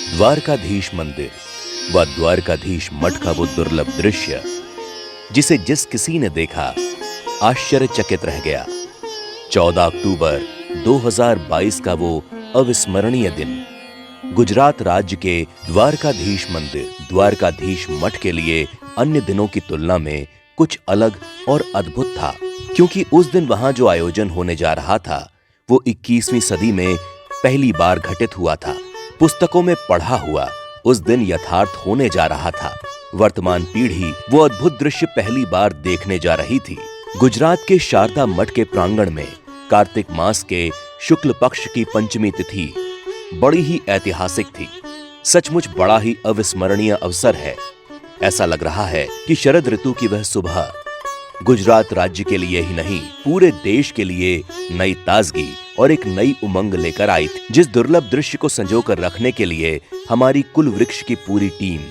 द्वारकाधीश मंदिर व द्वारकाधीश मठ का वो दुर्लभ दृश्य जिसे जिस किसी ने देखा आश्चर्यचकित रह गया। 14 अक्टूबर 2022 का वो अविस्मरणीय दिन गुजरात राज्य के द्वारकाधीश मंदिर द्वारकाधीश मठ के लिए अन्य दिनों की तुलना में कुछ अलग और अद्भुत था, क्योंकि उस दिन वहां जो आयोजन होने जा रहा था वो 21वीं सदी में पहली बार घटित हुआ था। पुस्तकों में पढ़ा हुआ उस दिन यथार्थ होने जा रहा था। वर्तमान पीढ़ी वो अद्भुत दृश्य पहली बार देखने जा रही थी। गुजरात के शारदा मठ के प्रांगण में कार्तिक मास के शुक्ल पक्ष की पंचमी तिथि बड़ी ही ऐतिहासिक थी। सचमुच बड़ा ही अविस्मरणीय अवसर है। ऐसा लग रहा है कि शरद ऋतु की वह सुबह गुजरात राज्य के लिए ही नहीं पूरे देश के लिए नई ताजगी और एक नई उमंग लेकर आई थी। जिस दुर्लभ दृश्य को संजोकर रखने के लिए हमारी कुल वृक्ष की पूरी टीम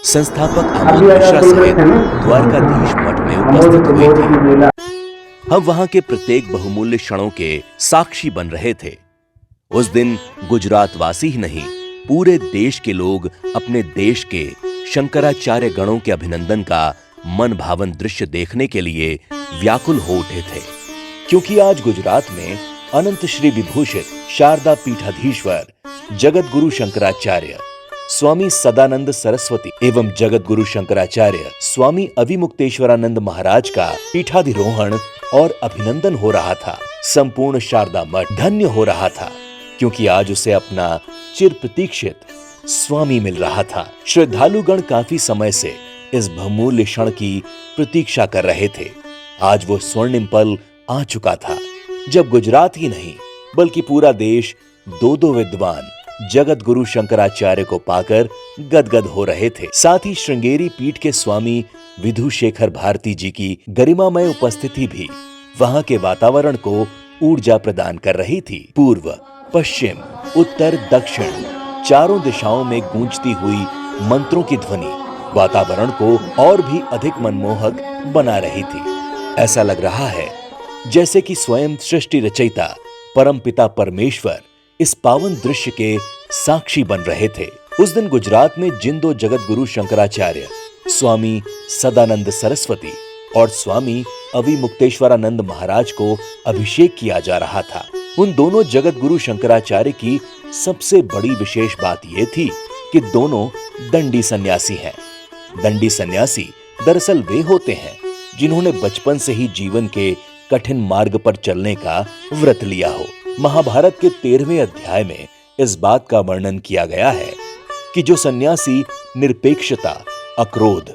संस्थापक अमोल मिश्रा सहित द्वारकाधीश मठ में उपस्थित हुई थी। हम वहां के प्रत्येक बहुमूल्य क्षणों के साक्षी बन रहे थे। उस दिन गुजरात वासी ही नहीं पूरे देश के लोग अपने देश के शंकराचार्य गणों के अभिनंदन का मन भावन दृश्य देखने के लिए व्याकुल हो उठे थे, क्योंकि आज गुजरात में अनंत श्री विभूषित शारदा पीठाधीश्वर जगत गुरु शंकराचार्य स्वामी सदानंद सरस्वती एवं जगत गुरु शंकराचार्य स्वामी अविमुक्तेश्वरानंद महाराज का पीठाधिरोहण और अभिनंदन हो रहा था। संपूर्ण शारदा मठ धन्य हो रहा था, क्योंकि आज उसे अपना चिर प्रतीक्षित स्वामी मिल रहा था। श्रद्धालुगण काफी समय से इस बहुमूल्य क्षण की प्रतीक्षा कर रहे थे। आज वो स्वर्णिम पल आ चुका था जब गुजरात ही नहीं बल्कि पूरा देश दो विद्वान जगत गुरु शंकराचार्य को पाकर गदगद हो रहे थे। साथ ही श्रृंगेरी पीठ के स्वामी विधुशेखर भारती जी की गरिमामय उपस्थिति भी वहां के वातावरण को ऊर्जा प्रदान कर रही थी। पूर्व, पश्चिम, उत्तर, दक्षिण चारों दिशाओं में गूंजती हुई मंत्रों की ध्वनि वातावरण को और भी अधिक मनमोहक बना रही थी। ऐसा लग रहा है जैसे कि स्वयं सृष्टि रचयिता परमपिता परमेश्वर इस पावन दृश्य के साक्षी बन रहे थे। उस दिन गुजरात में जिन दो जगत गुरु शंकराचार्य स्वामी सदानंद सरस्वती और स्वामी अविमुक्तेश्वरानंद महाराज को अभिषेक किया जा रहा था, उन दोनों जगत गुरु शंकराचार्य की सबसे बड़ी विशेष बात यह थी कि दोनों दंडी सन्यासी हैं। दंडी सन्यासी दरअसल वे होते हैं जिन्होंने बचपन से ही जीवन के कठिन मार्ग पर चलने का व्रत लिया हो। महाभारत के 13वें अध्याय में इस बात का वर्णन किया गया है कि जो सन्यासी निरपेक्षता, अक्रोध,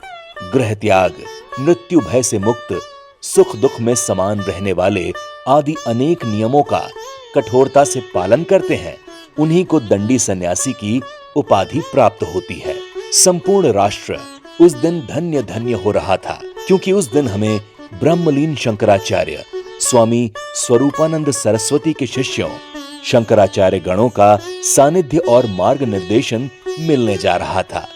गृह त्याग, मृत्यु भय से मुक्त, सुख दुख में समान रहने वाले आदि अनेक नियमों का कठोरता से पालन करते हैं, उन्हीं को दंडी सन्यासी की उपाधि प्राप्त होती है। संपूर्ण राष्ट्र उस दिन धन्य धन्य हो रहा था, क्योंकि उस दिन हमें ब्रह्मलीन शंकराचार्य स्वामी स्वरूपानंद सरस्वती के शिष्यों शंकराचार्य गणों का सानिध्य और मार्ग निर्देशन मिलने जा रहा था।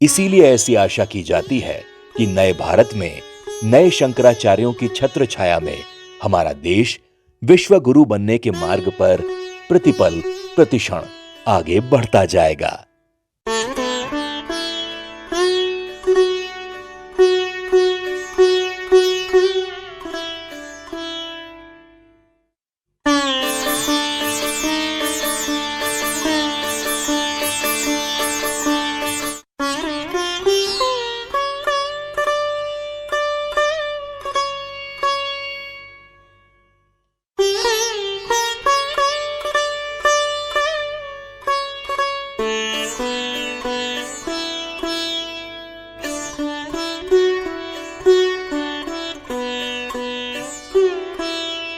इसीलिए ऐसी आशा की जाती है कि नए भारत में नए शंकराचार्यों की छत्र छाया में हमारा देश विश्व गुरु बनने के मार्ग पर प्रतिपल प्रतिक्षण आगे बढ़ता जाएगा।